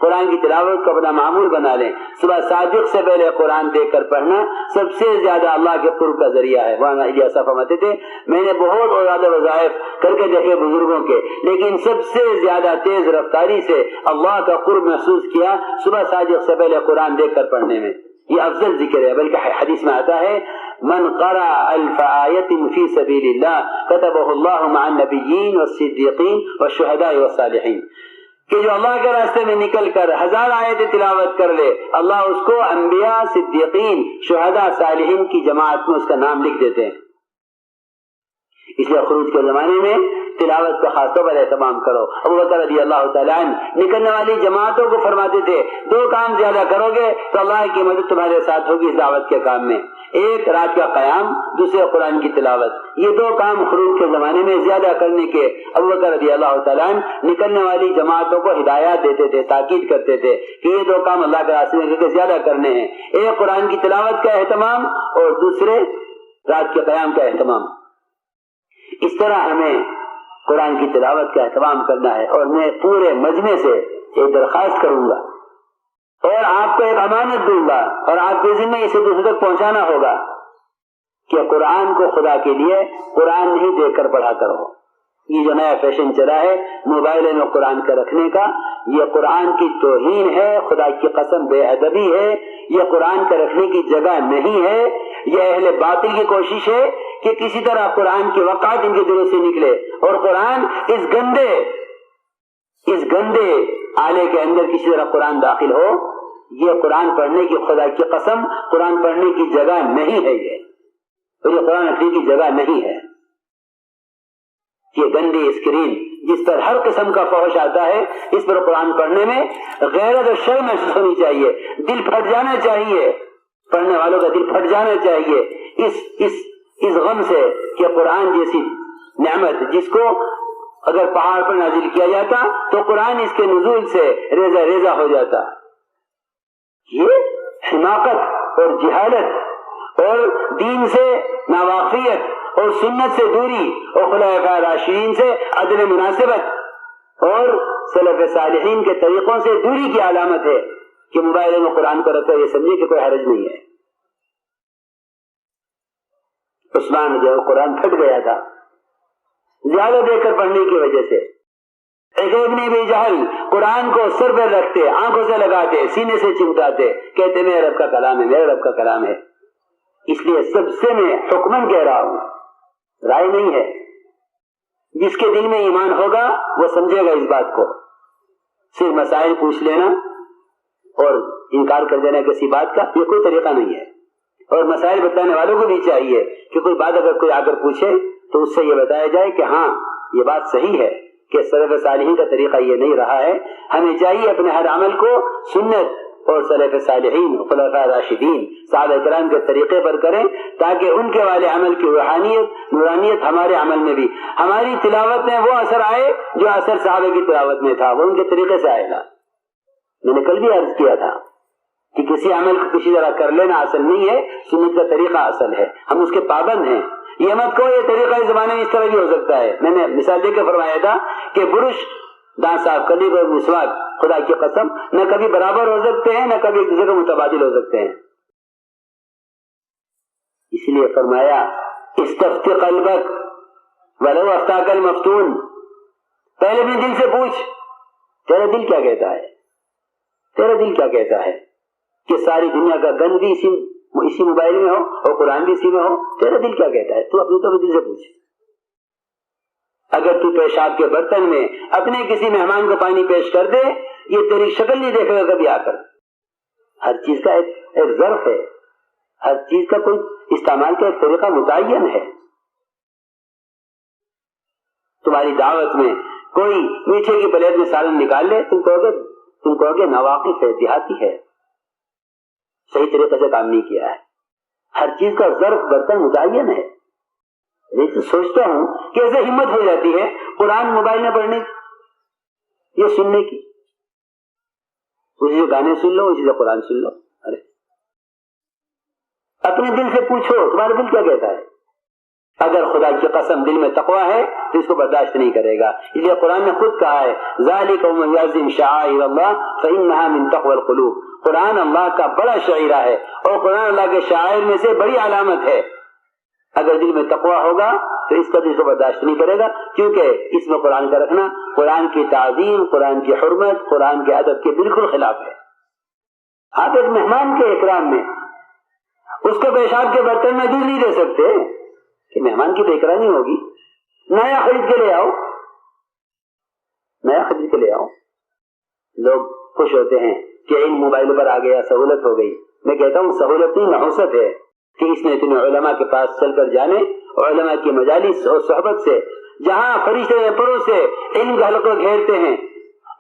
قرآن کی تلاوت کو اپنا معمول بنا لیں. صبح صادق سے پہلے قرآن دیکھ کر پڑھنا سب سے زیادہ اللہ کے قرب کا ذریعہ ہے. مولانا الیاس فرماتے تھے میں نے بہت اور زیادہ وظائف کر کے دیکھے بزرگوں کے، لیکن سب سے زیادہ تیز رفتاری سے اللہ کا قرب محسوس کیا صبح صادق سے پہلے قرآن دیکھ کر پڑھنے میں. یہ افضل ذکر ہے. بلکہ حدیث میں آتا ہے من قرأ الف آیت فی سبیل اللہ کتبہ اللہ مع النبیین والصدیقین والشہداء والصالحین، کہ جو اللہ کے راستے میں نکل کر 1000 آیتیں تلاوت کر لے اللہ اس کو انبیاء، صدیقین، شہداء، صالحین کی جماعت میں اس کا نام لکھ دیتے ہیں. اس لیے خروج کے زمانے میں تلاوت کا خاص طور پر اہتمام کرو. ابو بکر رضی اللہ تعالیٰ عنہ نکلنے والی جماعتوں کو فرماتے تھے 2 کام زیادہ کرو گے تو اللہ کی مدد تمہارے ساتھ ہوگی اس دعوت کے کام میں، ایک رات کا قیام، دوسرے قرآن کی تلاوت. یہ 2 کام خروج کے زمانے میں زیادہ کرنے کے ابو بکر رضی اللہ تعالیٰ عنہ نکلنے والی جماعتوں کو ہدایات دیتے تھے، تاکید کرتے تھے کہ یہ 2 کام اللہ کے راستے میں کر کے زیادہ کرنے ہیں، ایک قرآن کی تلاوت کا اہتمام اور دوسرے رات کے قیام کا اہتمام. اس طرح ہمیں قرآن کی تلاوت کا اہتمام کرنا ہے. اور میں پورے مجمع سے ایک درخواست کروں گا اور آپ کو ایک امانت دوں گا اور آپ کے ذمہ اسے دوسرے تک پہنچانا ہوگا کہ قرآن کو خدا کے لیے قرآن نہیں دیکھ کر پڑھا کرو. یہ جو نیا فیشن چلا ہے موبائل میں قرآن کا رکھنے کا، یہ قرآن کی توہین ہے، خدا کی قسم بے ادبی ہے. یہ قرآن کا رکھنے کی جگہ نہیں ہے. یہ اہل باطل کی کوشش ہے کہ کسی طرح قرآن کی وقعت ان کے دلوں سے نکلے اور قرآن اس گندے آلے کے اندر کسی طرح قرآن داخل ہو. یہ قرآن پڑھنے کی خدا کی قسم قرآن پڑھنے کی جگہ نہیں ہے. یہ قرآن رکھنے کی جگہ نہیں ہے. یہ گندی اسکرین جس پر ہر قسم کا فحش آتا ہے، اس پر قرآن پڑھنے میں غیرت اور شرم محسوس ہونی چاہیے. دل پھٹ جانا چاہیے، پڑھنے والوں کا دل پھٹ جانا چاہیے اس غم سے کہ قرآن جیسی نعمت جس کو اگر پہاڑ پر نازل کیا جاتا تو قرآن اس کے نزول سے ریزہ ریزہ ہو جاتا. یہ حماقت اور جہالت اور دین سے ناواقفیت اور سنت سے دوری اور خلفاء راشدین سے عدم مناسبت اور سلف صالحین کے طریقوں سے دوری کی علامت ہے کہ موبائل میں قرآن کو رکھا یہ سمجھے کہ کوئی حرج نہیں ہے. عثمان جو قرآن پھٹ گیا تھا زیادہ دیکھ کر پڑھنے کی وجہ سے. ابن ابی جہل قرآن کو سر پر رکھتے، آنکھوں سے لگاتے، سینے سے چمٹاتے، کہتے میرے رب کا کلام ہے، میرے رب کا کلام ہے. اس لیے سب سے میں حکمن کہہ رہا ہوں، رائے نہیں ہے. جس کے دل میں ایمان ہوگا وہ سمجھے گا اس بات کو. صرف مسائل پوچھ لینا اور انکار کر دینا کسی بات کا یہ کوئی طریقہ نہیں ہے. اور مسائل بتانے والوں کو بھی چاہیے کہ کوئی بات اگر کوئی آ کر پوچھے تو اس سے یہ بتایا جائے کہ ہاں یہ بات صحیح ہے کہ سلف صالحین کا طریقہ یہ نہیں رہا ہے. ہمیں چاہیے اپنے ہر عمل کو سنت اور سلف صالحین خلفاء راشدین صحابہ کرام کے طریقے پر کریں تاکہ ان کے والے عمل کی روحانیت نورانیت ہمارے عمل میں بھی، ہماری تلاوت میں وہ اثر آئے جو اثر صحابہ کی تلاوت میں تھا، وہ ان کے طریقے سے آئے گا. میں نے کل بھی عرض کیا تھا کہ کسی عمل کو کسی طرح کر لینا اصل نہیں ہے، سنت کا طریقہ اصل ہے، ہم اس کے پابند ہیں. یہ مت کہو یہ طریقہ اس زمانے میں اس طرح بھی ہو سکتا ہے. میں نے مثال دے کے فرمایا تھا کہ برش، دانت صاف کرنے اور مسواک خدا کی قسم نہ کبھی برابر ہو سکتے ہیں نہ کبھی ایک دوسرے کو متبادل ہو سکتے ہیں. اس لیے فرمایا استفت قلبک ولو افتاک المفتون، پہلے اپنے دل سے پوچھ تیرا دل کیا کہتا ہے، تیرا دل کیا کہتا ہے کہ ساری دنیا کا گند بھی اسی موبائل میں ہو اور قرآن بھی اسی میں ہو، تیرا دل کیا کہتا ہے؟ تو اپنے تو دل سے پوچھ. اگر تو پیشاب کے برتن میں اپنے کسی مہمان کو پانی پیش کر دے یہ تیری شکل نہیں دیکھے گا کبھی آ کر. ہر چیز کا ایک ظرف ہے، ہر چیز کا کوئی استعمال کا ایک طریقہ متعین ہے. تمہاری دعوت میں کوئی میٹھے کی پلیٹ میں سالن نکال لے تم کہو گے ناواقف ہے، دیہاتی ہے، صحیح طریقے سے کام نہیں کیا ہے. ہر چیز کا ظرف برتن متعین ہے. میں تو سوچتا ہوں کہ ایسے ہمت ہو جاتی ہے قرآن موبائل میں پڑھنے کی، یہ سننے کی، اسی سے گانے سن لو اسی سے قرآن سن لو. ارے اپنے دل سے پوچھو تمہارا دل کیا کہتا ہے. اگر خدا کی قسم دل میں تقوی ہے تو اس کو برداشت نہیں کرے گا. اس لیے قرآن نے خود کہا ہے ذالک ومن یعظم شعائر اللہ فانها من تقوی القلوب. قرآن اللہ کا بڑا شعیرہ ہے اور قرآن اللہ کے شعائر میں سے بڑی علامت ہے. اگر دل میں تقوی ہوگا تو اس قدر کو برداشت نہیں کرے گا, کیونکہ اس میں قرآن کا رکھنا قرآن کی تعظیم, قرآن کی حرمت, قرآن کے ادب کے بالکل خلاف ہے. آپ ایک مہمان کے اکرام میں اس کو پیشاب کے برتن میں دودھ نہیں دے سکتے کہ مہمان کی تو اکرام ہوگی. نیا خرید کے لے آؤ, نیا خرید کے لے آؤ. لوگ خوش ہوتے ہیں کہ علم موبائل پر آ گیا, سہولت ہو گئی. میں کہتا ہوں سہولت نہیں, نحوست ہے کہ اس نے تمہیں علماء کے پاس چل کر جانے اور علماء کی مجالس اور صحبت سے, جہاں فرشتے پروں سے علم کا حلقہ گھیرتے ہیں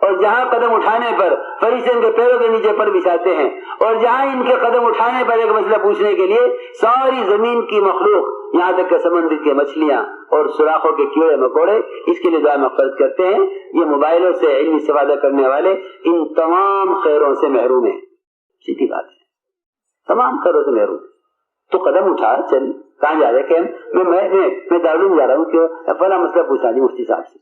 اور جہاں قدم اٹھانے پر فرشتے ان کے پیروں کے نیچے پر بچھاتے ہیں, اور جہاں ان کے قدم اٹھانے پر ایک مسئلہ پوچھنے کے لیے ساری زمین کی مخلوق, یہاں تک کہ سمندر کی مچھلیاں اور سوراخوں کے کیڑے مکوڑے اس کے لیے دعا مغفرت کرتے ہیں, یہ موبائلوں سے علمی استفادہ کرنے والے ان تمام خیروں سے محروم ہیں. سیدھی بات ہے, تمام خیروں سے محروم. تو قدم اٹھا, چل. کہاں جا رہے کہ میں دارالعلوم جا رہا ہوں, کہ فلاں مسئلہ پوچھا جی مفتی صاحب سے.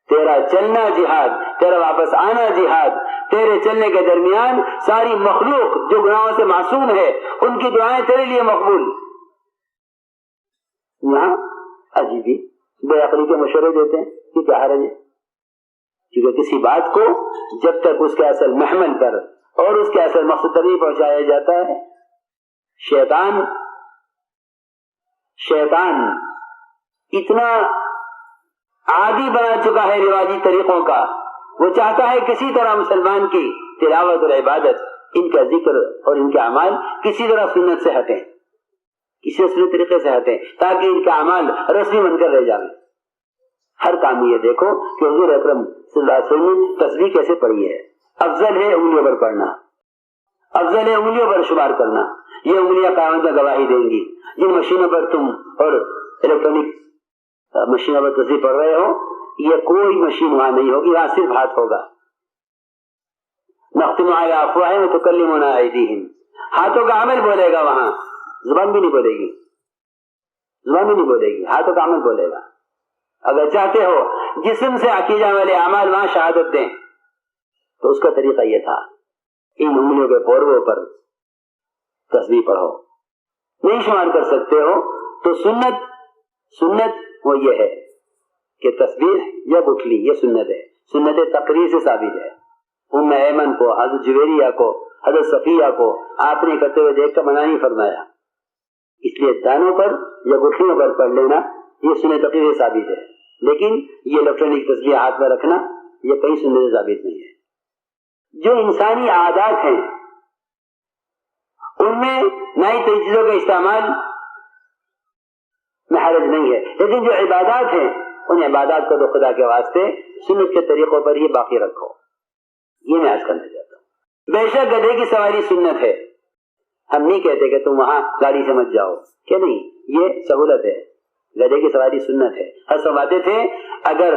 تیرا چلنا جہاد, تیرا واپس آنا جہاد. تیرے چلنے کے درمیان ساری مخلوق جو گناہوں سے معصوم ہے ان کی دعائیں تیرے لیے مقبول. یہاں عجیبی بے عقلی کے مشورے دیتے ہیں کہ کیا حرج ہے, کیونکہ کسی بات کو جب تک اس کے اصل محمل پر اور اس کے اصل مقصد تک نہیں پہنچایا جاتا ہے, شیطان اتنا عادی بنا چکا ہے رواجی طریقوں کا, وہ چاہتا ہے کسی طرح مسلمان کی تلاوت اور عبادت, ان کا ذکر اور ان کے اعمال کسی طرح سنت سے ہٹیں, کسی اصلی طریقے سے ہٹیں, تاکہ ان کے اعمال رسمی بن کر رہ جائیں. ہر کام یہ دیکھو کہ حضور اکرم صلی اللہ علیہ وسلم نے تسبیح کیسے پڑھی ہے. افضل ہے انگلیوں پر پڑھنا, افضل ہے انگلیوں پر شمار کرنا. یہ انگلیاں قیامت میں گواہی دیں گی. جن مشینوں پر تم اور الیکٹرانک مشینوں پر تسبیح پڑھ رہے ہو, یہ کوئی مشین وہاں نہیں ہوگی, وہاں صرف ہاتھ ہوگا. نختم علی افواہہم وتکلمنا ایدیہم, ہاتھوں کا عمل بولے گا وہاں, زبان بھی نہیں بولے گی, زبان بھی نہیں بولے گی, ہاتھوں کا عمل بولے گا. اگر چاہتے ہو جسم سے کیے جانے والے اعمال وہاں شہادت دیں تو اس کا طریقہ یہ تھا, ان انگلیوں کے پوروں پر تسبیح پڑھو. نہیں شمار کر سکتے ہو تو سنت وہ یہ ہے کہ تسبیح یا گٹھلی یہ سنت ہے, سنت تقریر سے ثابت ہے. ام ایمن کو, حضرت جویریہ کو, حضرت صفیہ کو آپ نے کرتے ہوئے دیکھ کر منع نہیں فرمایا. اس لیے دانوں پر یا گٹھلیوں پر پڑھ لینا یہ سنت تقریر سے ثابت ہے, لیکن یہ الیکٹرانک تسبیح ہاتھ میں رکھنا یہ کہیں سنت سے ثابت نہیں ہے. جو انسانی عادات ہیں ان میں نئی چیزوں کا استعمال میں حرج نہیں ہے, لیکن جو عبادات ہیں ان عبادات کو تو خدا کے واسطے سنت کے طریقوں پر ہی باقی رکھو. یہ میں عرض کرنا چاہتا ہوں. بے شک گدھے کی سواری سنت ہے, ہم نہیں کہتے کہ تم وہاں گاڑی سے مت جاؤ, کہ نہیں, یہ سہولت ہے. گدھے کی سواری سنت ہے. ہر فرماتے تھے اگر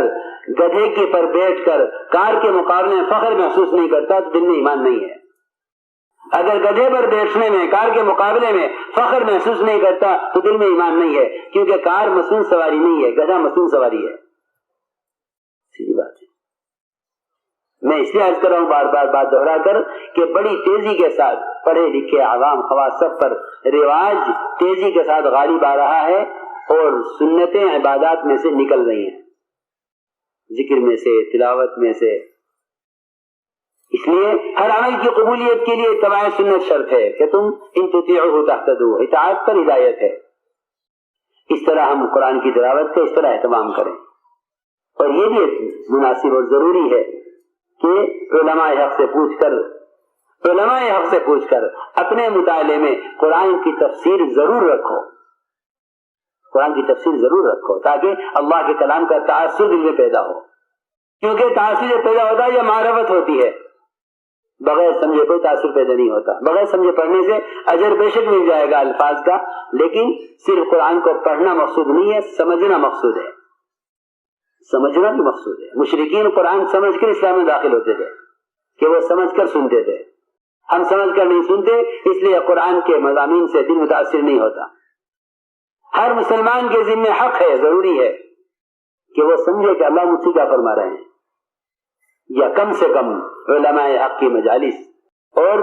گدھے کے پر بیٹھ کر کار کے مقابلے میں فخر محسوس نہیں کرتا تو دل میں ایمان نہیں ہے. اگر گدھے پر بیٹھنے میں کار کے مقابلے میں فخر محسوس نہیں کرتا تو دل میں ایمان نہیں ہے, کیونکہ کار مصنوع سواری نہیں ہے, گدھا مصنوع سواری ہے. سیدھی بات ہے. میں اس لیے عرض کر رہا ہوں بار بار بات دہرا کر کہ بڑی تیزی کے ساتھ پڑھے لکھے عوام خواص سب پر رواج تیزی کے ساتھ غالب آ رہا ہے اور سنتیں عبادات میں سے نکل رہی ہیں, ذکر میں سے, تلاوت میں سے. اس لیے ہر عمل کی قبولیت کے لیے اتباع سنت شرط ہے کہ تم ان تطیعوہ تہتدوا, اطاعت پر ہدایت ہے. اس طرح ہم قرآن کی تلاوت کا اس طرح اہتمام کریں. اور یہ بھی مناسب اور ضروری ہے کہ علماء حق سے پوچھ کر اپنے مطالعے میں قرآن کی تفسیر ضرور رکھو, قرآن کی تفسیر ضرور رکھو, تاکہ اللہ کے کلام کا تاثر دل میں پیدا ہو. کیونکہ تاثر جو پیدا ہوتا ہے یہ معرفت ہوتی ہے, بغیر سمجھے کوئی تاثر پیدا نہیں ہوتا. بغیر سمجھے پڑھنے سے اجر بے شک مل جائے گا الفاظ کا, لیکن صرف قرآن کو پڑھنا مقصود نہیں ہے, سمجھنا مقصود ہے. سمجھنا بھی مقصود ہے. مشرکین قرآن سمجھ کر اسلام میں داخل ہوتے تھے کہ وہ سمجھ کر سنتے تھے. ہم سمجھ کر نہیں سنتے, اس لیے قرآن کے مضامین سے دل متاثر نہیں ہوتا. ہر مسلمان کے ذمہ حق ہے، ضروری ہے کہ وہ سمجھے کہ اللہ مجھ سے کیا فرما رہے ہیں، یا کم سے کم علماء حق کی مجالس اور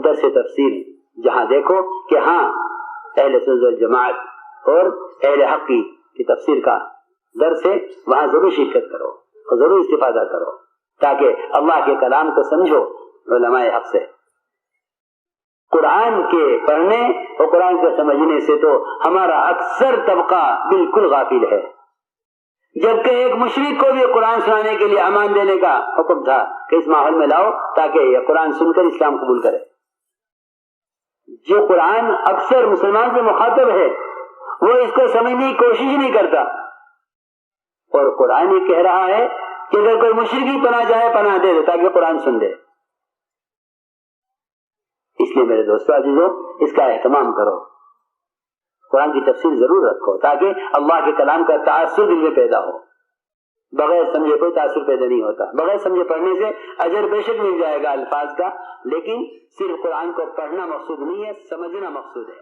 درس تفسیر جہاں دیکھو کہ ہاں اہل سنت والجماعت اور اہل حق کی تفسیر کا درس ہے، وہاں ضرور شرکت کرو اور ضرور استفادہ کرو تاکہ اللہ کے کلام کو سمجھو علماء حق سے۔ قرآن کے پڑھنے اور قرآن کے سمجھنے سے تو ہمارا اکثر طبقہ بالکل غافل ہے، جبکہ ایک مشرک کو بھی قرآن سنانے کے لیے امان دینے کا حکم تھا کہ اس ماحول میں لاؤ تاکہ یہ قرآن سن کر اسلام قبول کرے۔ جو قرآن اکثر مسلمان سے مخاطب ہے وہ اس کو سمجھنے کی کوشش نہیں کرتا، اور قرآن یہ کہہ رہا ہے کہ اگر کوئی مشرک ہی پناہ چاہے پناہ دے تاکہ قرآن سن دے۔ اس لیے میرے دوستو عزیزو، اس کا اہتمام کرو، قرآن کی تفسیر ضرور رکھو تاکہ اللہ کے کلام کا تاثر دل میں پیدا ہو۔ بغیر سمجھے کوئی تاثر پیدا نہیں ہوتا، بغیر سمجھے پڑھنے سے اجر بے شک مل جائے گا الفاظ کا، لیکن صرف قرآن کو پڑھنا مقصود نہیں ہے، سمجھنا مقصود ہے۔